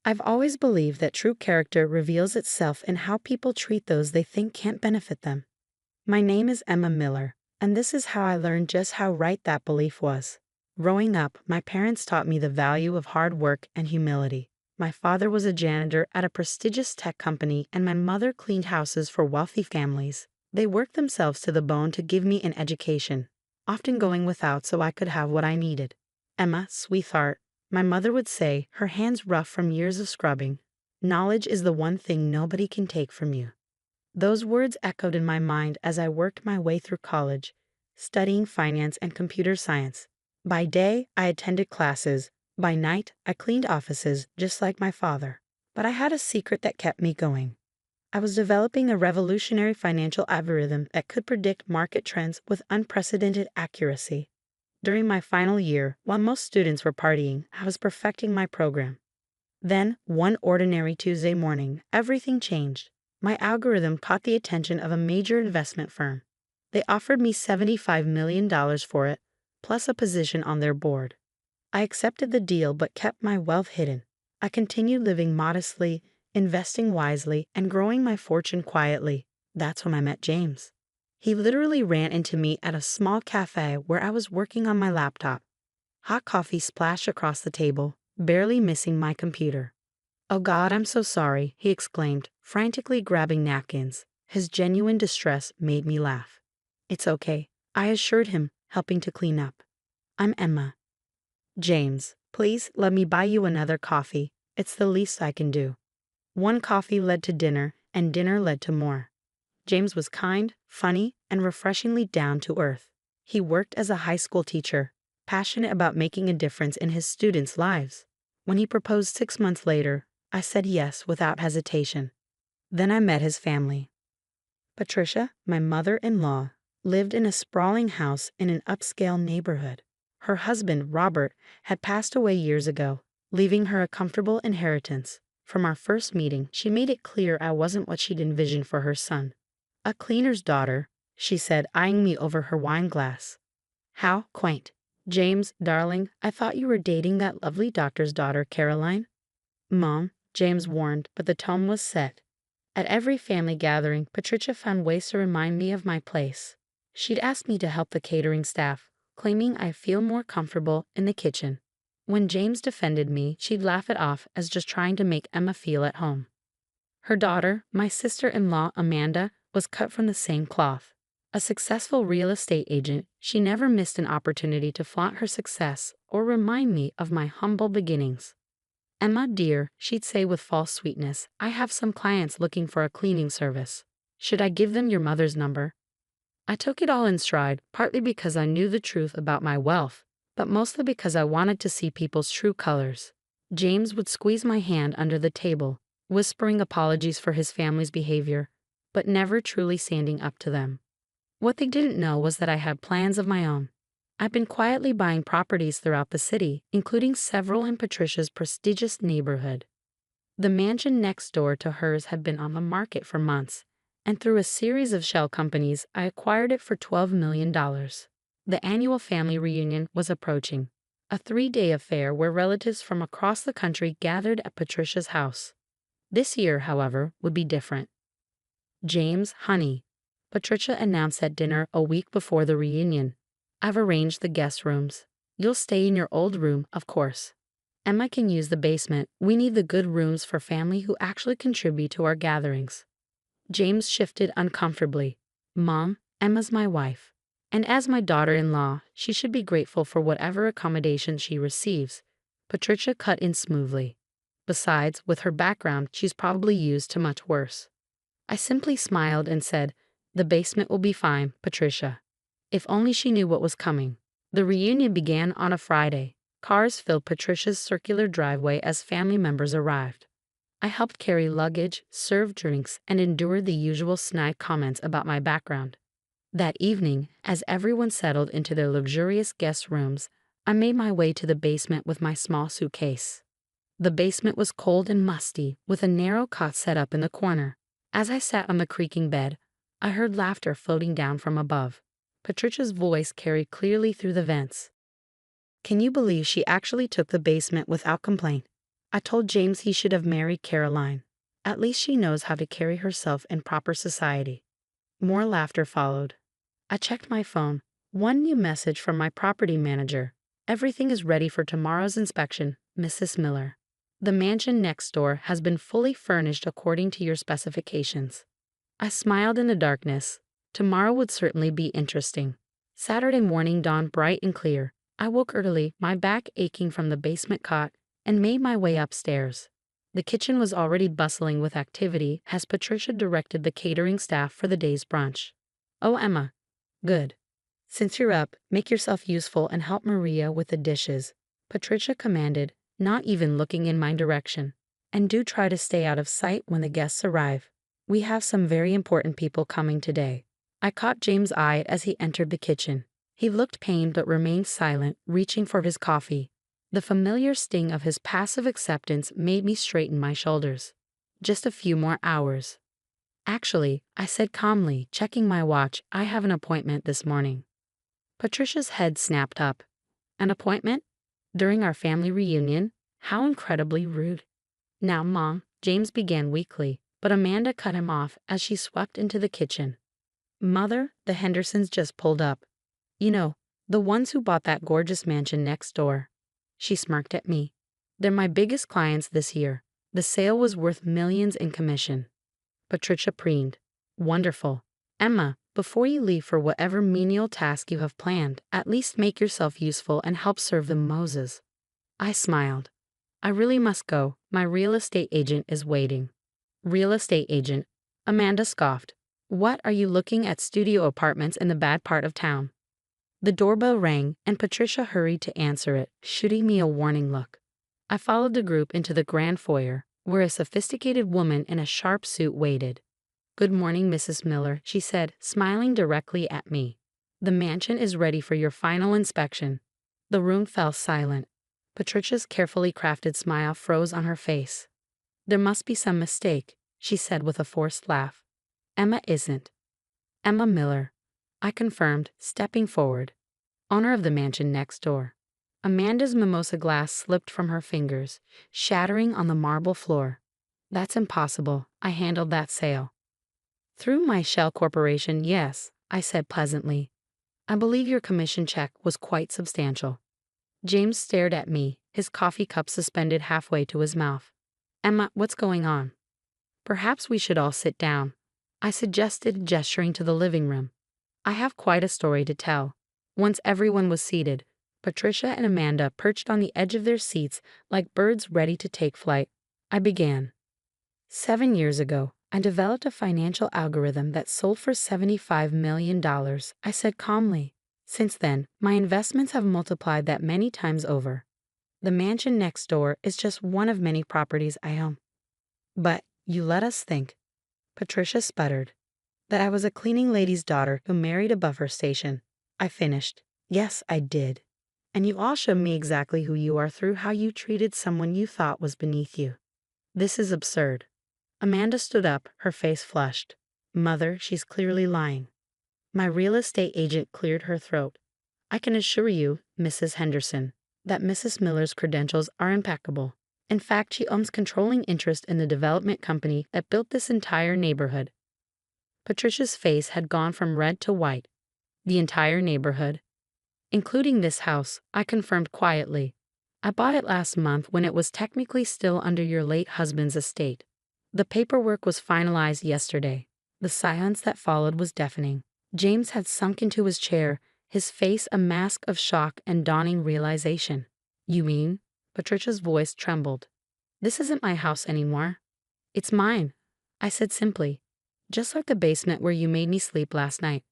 I've always believed that true character reveals itself in how people treat those they think can't benefit them. My name is Emma Miller, and this is how I learned just how right that belief was. Growing up, my parents taught me the value of hard work and humility. My father was a janitor at a prestigious tech company, and my mother cleaned houses for wealthy families. They worked themselves to the bone to give me an education, often going without so I could have what I needed. Emma, sweetheart, my mother would say, her hands rough from years of scrubbing. Knowledge is the one thing nobody can take from you. Those words echoed in my mind as I worked my way through college, studying finance and computer science. By day, I attended classes. By night, I cleaned offices just like my father. But I had a secret that kept me going. I was developing a revolutionary financial algorithm that could predict market trends with unprecedented accuracy. During my final year, while most students were partying, I was perfecting my program. Then, one ordinary Tuesday morning, everything changed. My algorithm caught the attention of a major investment firm. They offered me $75 million for it, plus a position on their board. I accepted the deal but kept my wealth hidden. I continued living modestly, investing wisely, and growing my fortune quietly. That's when I met James. He literally ran into me at a small cafe where I was working on my laptop. Hot coffee splashed across the table, barely missing my computer. "Oh God, I'm so sorry," he exclaimed, frantically grabbing napkins. His genuine distress made me laugh. "It's okay," I assured him, helping to clean up. "I'm Emma." "James, please let me buy you another coffee. It's the least I can do." One coffee led to dinner, and dinner led to more. James was kind, funny, and refreshingly down to earth. He worked as a high school teacher, passionate about making a difference in his students' lives. When he proposed 6 months later, I said yes without hesitation. Then I met his family. Patricia, my mother-in-law, lived in a sprawling house in an upscale neighborhood. Her husband, Robert, had passed away years ago, leaving her a comfortable inheritance. From our first meeting, she made it clear I wasn't what she'd envisioned for her son. "A cleaner's daughter," she said, eyeing me over her wine glass. "How quaint. James, darling, I thought you were dating that lovely doctor's daughter, Caroline." "Mom," James warned, but the tone was set. At every family gathering, Patricia found ways to remind me of my place. She'd ask me to help the catering staff, claiming I feel more comfortable in the kitchen. When James defended me, she'd laugh it off as just trying to make Emma feel at home. Her daughter, my sister-in-law Amanda, was cut from the same cloth. A successful real estate agent, she never missed an opportunity to flaunt her success or remind me of my humble beginnings. "Emma, dear," she'd say with false sweetness, "I have some clients looking for a cleaning service. Should I give them your mother's number?" I took it all in stride, partly because I knew the truth about my wealth, but mostly because I wanted to see people's true colors. James would squeeze my hand under the table, whispering apologies for his family's behavior, but never truly standing up to them. What they didn't know was that I had plans of my own. I've been quietly buying properties throughout the city, including several in Patricia's prestigious neighborhood. The mansion next door to hers had been on the market for months, and through a series of shell companies, I acquired it for $12 million. The annual family reunion was approaching, a 3-day affair where relatives from across the country gathered at Patricia's house. This year, however, would be different. "James, honey," Patricia announced at dinner a week before the reunion, "I've arranged the guest rooms. You'll stay in your old room, of course. Emma can use the basement. We need the good rooms for family who actually contribute to our gatherings." James shifted uncomfortably. "Mom, Emma's my wife. And as my daughter-in-law, she should be grateful for whatever accommodation she receives." Patricia cut in smoothly. "Besides, with her background, she's probably used to much worse." I simply smiled and said, "The basement will be fine, Patricia." If only she knew what was coming. The reunion began on a Friday. Cars filled Patricia's circular driveway as family members arrived. I helped carry luggage, serve drinks, and endure the usual snide comments about my background. That evening, as everyone settled into their luxurious guest rooms, I made my way to the basement with my small suitcase. The basement was cold and musty, with a narrow cot set up in the corner. As I sat on the creaking bed, I heard laughter floating down from above. Patricia's voice carried clearly through the vents. "Can you believe she actually took the basement without complaint? I told James he should have married Caroline. At least she knows how to carry herself in proper society. More laughter followed. I checked my phone. One new message from my property manager. Everything is ready for tomorrow's inspection, Mrs. Miller. The mansion next door has been fully furnished according to your specifications. I smiled in the darkness. Tomorrow would certainly be interesting. Saturday morning dawned bright and clear. I woke early, my back aching from the basement cot, and made my way upstairs. The kitchen was already bustling with activity as Patricia directed the catering staff for the day's brunch. "Oh, Emma. Good. Since you're up, make yourself useful and help Maria with the dishes," Patricia commanded, not even looking in my direction. "And do try to stay out of sight when the guests arrive. We have some very important people coming today." I caught James' eye as he entered the kitchen. He looked pained but remained silent, reaching for his coffee. The familiar sting of his passive acceptance made me straighten my shoulders. Just a few more hours. "Actually," I said calmly, checking my watch, "I have an appointment this morning." Patricia's head snapped up. "An appointment? During our family reunion? How incredibly rude." "Now, Mom," James began weakly, but Amanda cut him off as she swept into the kitchen. "Mother, the Hendersons just pulled up. You know, the ones who bought that gorgeous mansion next door." She smirked at me. "They're my biggest clients this year. The sale was worth millions in commission." Patricia preened. "Wonderful. Emma, before you leave for whatever menial task you have planned, at least make yourself useful and help serve the Moses." I smiled. "I really must go. My real estate agent is waiting." "Real estate agent?" Amanda scoffed. "What, are you looking at studio apartments in the bad part of town?" The doorbell rang, and Patricia hurried to answer it, shooting me a warning look. I followed the group into the grand foyer, where a sophisticated woman in a sharp suit waited. "Good morning, Mrs. Miller," she said, smiling directly at me. "The mansion is ready for your final inspection." The room fell silent. Patricia's carefully crafted smile froze on her face. "There must be some mistake," she said with a forced laugh. "Emma isn't." "Emma Miller," I confirmed, stepping forward. "Owner of the mansion next door." Amanda's mimosa glass slipped from her fingers, shattering on the marble floor. "That's impossible. I handled that sale." "Through my shell corporation, yes," I said pleasantly. "I believe your commission check was quite substantial." James stared at me, his coffee cup suspended halfway to his mouth. "Emma, what's going on?" "Perhaps we should all sit down," I suggested, gesturing to the living room. "I have quite a story to tell." Once everyone was seated, Patricia and Amanda perched on the edge of their seats like birds ready to take flight. I began. 7 years ago, I developed a financial algorithm that sold for $75 million, I said calmly. Since then, my investments have multiplied that many times over. The mansion next door is just one of many properties I own. But you let us think. Patricia sputtered. That I was a cleaning lady's daughter who married above her station. I finished. Yes, I did. And you all showed me exactly who you are through how you treated someone you thought was beneath you. This is absurd. Amanda stood up, her face flushed. Mother, she's clearly lying. My real estate agent cleared her throat. I can assure you, Mrs. Henderson, that Mrs. Miller's credentials are impeccable. In fact, she owns controlling interest in the development company that built this entire neighborhood. Patricia's face had gone from red to white. The entire neighborhood. Including this house, I confirmed quietly. I bought it last month when it was technically still under your late husband's estate. The paperwork was finalized yesterday. The silence that followed was deafening. James had sunk into his chair, his face a mask of shock and dawning realization. "You mean?" Patricia's voice trembled. "This isn't my house anymore. It's mine," I said simply. "Just like the basement where you made me sleep last night."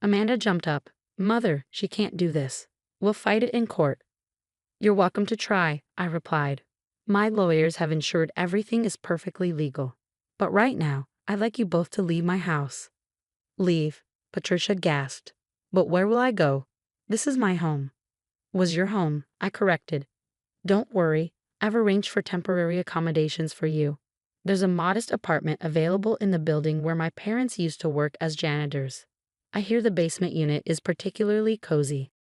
Amanda jumped up. "Mother, she can't do this. We'll fight it in court." "You're welcome to try," I replied. "My lawyers have ensured everything is perfectly legal. But right now, I'd like you both to leave my house." "Leave?" Patricia gasped. "But where will I go? This is my home." "Was your home," I corrected. "Don't worry, I've arranged for temporary accommodations for you. There's a modest apartment available in the building where my parents used to work as janitors. I hear the basement unit is particularly cozy."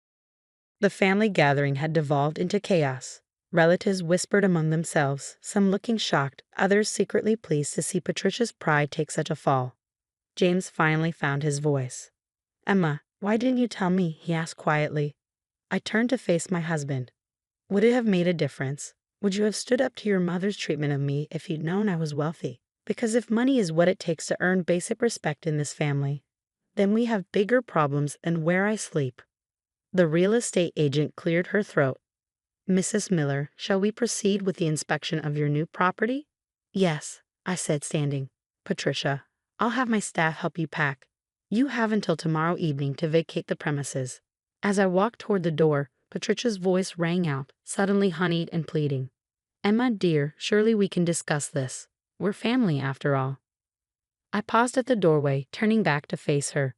The family gathering had devolved into chaos. Relatives whispered among themselves, some looking shocked, others secretly pleased to see Patricia's pride take such a fall. James finally found his voice. "Emma, why didn't you tell me?" he asked quietly. I turned to face my husband. "Would it have made a difference? Would you have stood up to your mother's treatment of me if you'd known I was wealthy? Because if money is what it takes to earn basic respect in this family, then we have bigger problems than where I sleep." The real estate agent cleared her throat. "Mrs. Miller, shall we proceed with the inspection of your new property?" "Yes," I said, standing. "Patricia, I'll have my staff help you pack. You have until tomorrow evening to vacate the premises." As I walked toward the door, Patricia's voice rang out, suddenly honeyed and pleading. "Emma, dear, surely we can discuss this. We're family, after all." I paused at the doorway, turning back to face her.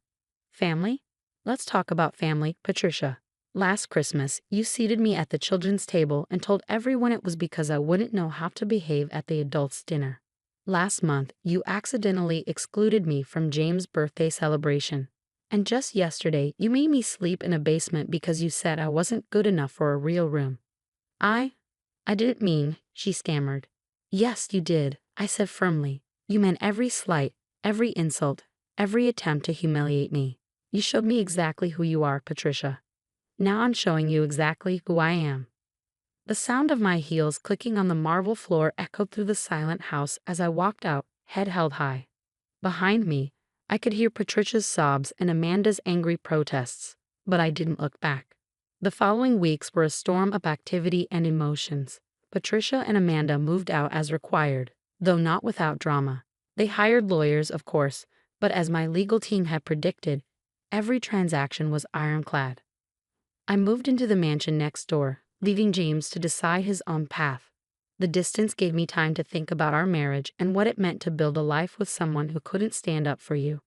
"Family? Let's talk about family, Patricia. Last Christmas, you seated me at the children's table and told everyone it was because I wouldn't know how to behave at the adults' dinner. Last month, you accidentally excluded me from James' birthday celebration. And just yesterday, you made me sleep in a basement because you said I wasn't good enough for a real room." I didn't mean," she stammered. "Yes, you did," I said firmly. "You meant every slight, every insult, every attempt to humiliate me. You showed me exactly who you are, Patricia. Now I'm showing you exactly who I am." The sound of my heels clicking on the marble floor echoed through the silent house as I walked out, head held high. Behind me, I could hear Patricia's sobs and Amanda's angry protests, but I didn't look back. The following weeks were a storm of activity and emotions. Patricia and Amanda moved out as required, though not without drama. They hired lawyers, of course, but as my legal team had predicted, every transaction was ironclad. I moved into the mansion next door, leaving James to decide his own path. The distance gave me time to think about our marriage and what it meant to build a life with someone who couldn't stand up for you.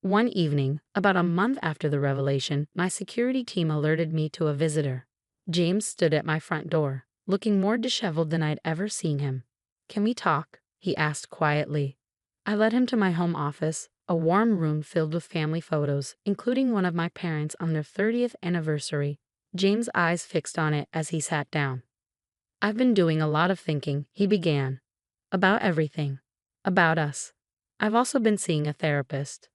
One evening, about a month after the revelation, my security team alerted me to a visitor. James stood at my front door, looking more disheveled than I'd ever seen him. "Can we talk?" he asked quietly. I led him to my home office, a warm room filled with family photos, including one of my parents on their 30th anniversary. James' eyes fixed on it as he sat down. "I've been doing a lot of thinking," he began. "About everything. About us. I've also been seeing a therapist."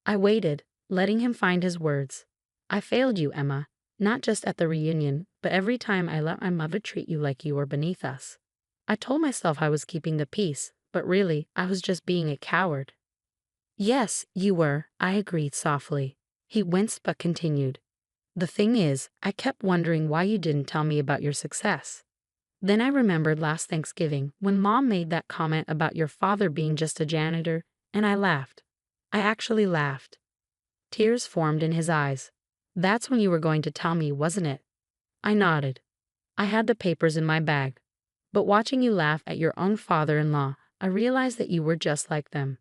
I waited, letting him find his words. "I failed you, Emma, not just at the reunion, but every time I let my mother treat you like you were beneath us. I told myself I was keeping the peace, but really, I was just being a coward." "Yes, you were," I agreed softly. He winced but continued. "The thing is, I kept wondering why you didn't tell me about your success. Then I remembered last Thanksgiving when Mom made that comment about your father being just a janitor, and I laughed. I actually laughed." Tears formed in his eyes. "That's when you were going to tell me, wasn't it?" I nodded. "I had the papers in my bag. But watching you laugh at your own father-in-law, I realized that you were just like them."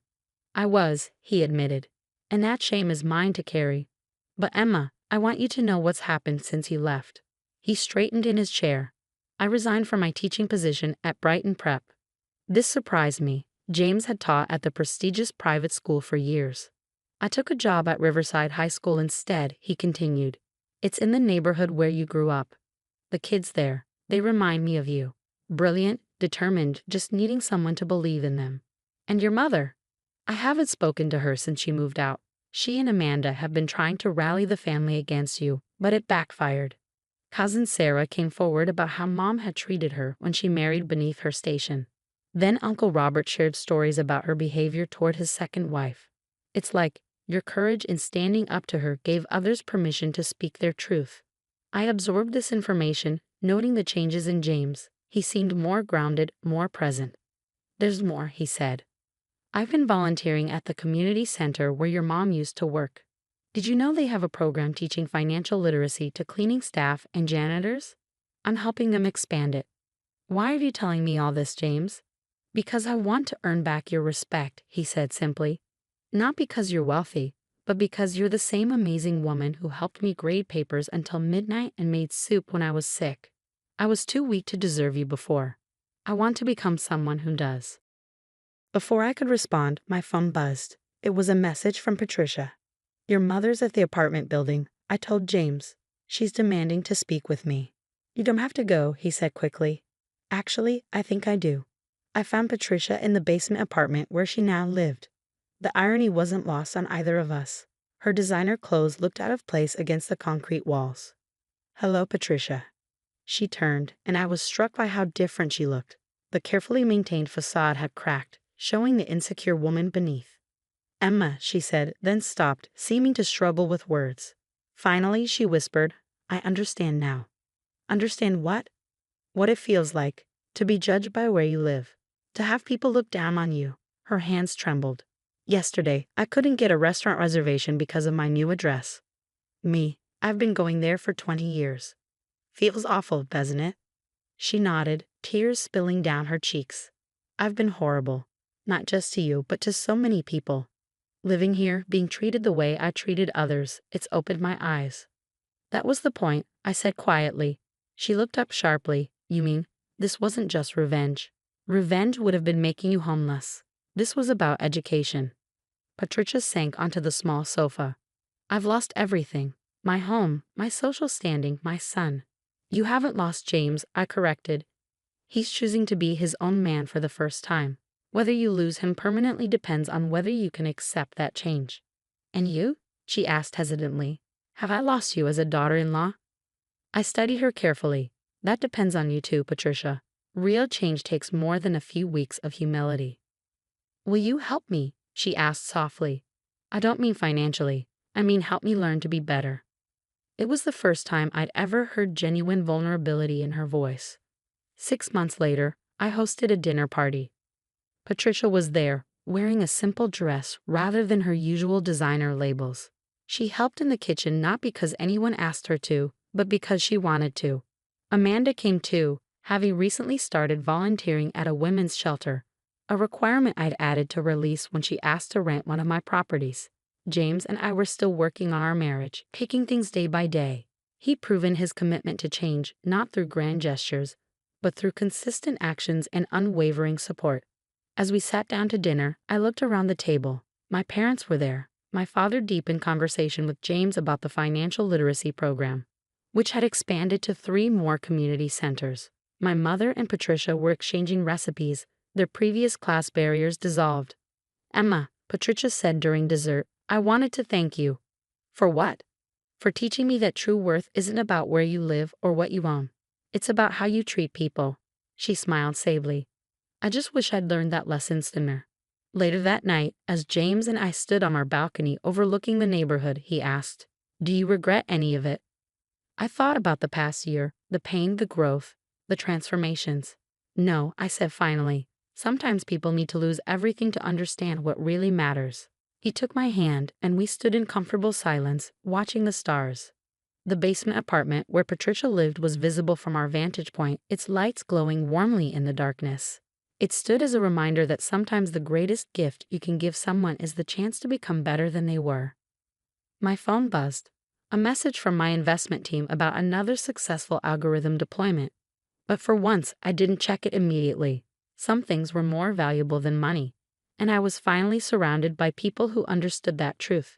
"I was," he admitted. "And that shame is mine to carry. But Emma, I want you to know what's happened since you left." He straightened in his chair. "I resigned from my teaching position at Brighton Prep." This surprised me. James had taught at the prestigious private school for years. "I took a job at Riverside High School instead," he continued. "It's in the neighborhood where you grew up. The kids there, they remind me of you. Brilliant, determined, just needing someone to believe in them. And your mother? I haven't spoken to her since she moved out. She and Amanda have been trying to rally the family against you, but it backfired." Cousin Sarah came forward about how Mom had treated her when she married beneath her station. Then Uncle Robert shared stories about her behavior toward his second wife. "It's like your courage in standing up to her gave others permission to speak their truth." I absorbed this information, noting the changes in James. He seemed more grounded, more present. "There's more," he said. "I've been volunteering at the community center where your mom used to work. Did you know they have a program teaching financial literacy to cleaning staff and janitors? I'm helping them expand it." "Why are you telling me all this, James?" "Because I want to earn back your respect," he said simply. "Not because you're wealthy, but because you're the same amazing woman who helped me grade papers until midnight and made soup when I was sick. I was too weak to deserve you before. I want to become someone who does." Before I could respond, my phone buzzed. It was a message from Patricia. "Your mother's at the apartment building," I told James. "She's demanding to speak with me." You don't have to go, he said quickly. Actually, I think I do. I found Patricia in the basement apartment where she now lived. The irony wasn't lost on either of us. Her designer clothes looked out of place against the concrete walls. Hello, Patricia. She turned, and I was struck by how different she looked. The carefully maintained facade had cracked, showing the insecure woman beneath. Emma, she said, then stopped, seeming to struggle with words. Finally, she whispered, I understand now. Understand what? What it feels like to be judged by where you live, to have people look down on you. Her hands trembled. Yesterday, I couldn't get a restaurant reservation because of my new address. I've been going there for 20 years. Feels awful, doesn't it? She nodded, tears spilling down her cheeks. I've been horrible, not just to you, but to so many people. Living here, being treated the way I treated others, it's opened my eyes. That was the point, I said quietly. She looked up sharply. You mean, this wasn't just revenge? Revenge would have been making you homeless. This was about education. Patricia sank onto the small sofa. I've lost everything. My home, my social standing, my son. You haven't lost James, I corrected. He's choosing to be his own man for the first time. Whether you lose him permanently depends on whether you can accept that change. And you? She asked hesitantly. Have I lost you as a daughter-in-law? I studied her carefully. That depends on you too, Patricia. Real change takes more than a few weeks of humility. Will you help me? She asked softly. I don't mean financially. I mean help me learn to be better. It was the first time I'd ever heard genuine vulnerability in her voice. 6 months later, I hosted a dinner party. Patricia was there, wearing a simple dress rather than her usual designer labels. She helped in the kitchen not because anyone asked her to, but because she wanted to. Amanda came too, having recently started volunteering at a women's shelter, a requirement I'd added to her lease when she asked to rent one of my properties. James and I were still working on our marriage, taking things day by day. He'd proven his commitment to change not through grand gestures, but through consistent actions and unwavering support. As we sat down to dinner, I looked around the table. My parents were there, my father deep in conversation with James about the financial literacy program, which had expanded to 3 more community centers. My mother and Patricia were exchanging recipes, their previous class barriers dissolved. Emma, Patricia said during dessert, I wanted to thank you. For what? For teaching me that true worth isn't about where you live or what you own. It's about how you treat people. She smiled sadly. I just wish I'd learned that lesson sooner. Later that night, as James and I stood on our balcony overlooking the neighborhood, he asked, Do you regret any of it? I thought about the past year, the pain, the growth, the transformations. No, I said finally. Sometimes people need to lose everything to understand what really matters. He took my hand, and we stood in comfortable silence, watching the stars. The basement apartment where Patricia lived was visible from our vantage point, its lights glowing warmly in the darkness. It stood as a reminder that sometimes the greatest gift you can give someone is the chance to become better than they were. My phone buzzed. A message from my investment team about another successful algorithm deployment. But for once, I didn't check it immediately. Some things were more valuable than money, and I was finally surrounded by people who understood that truth.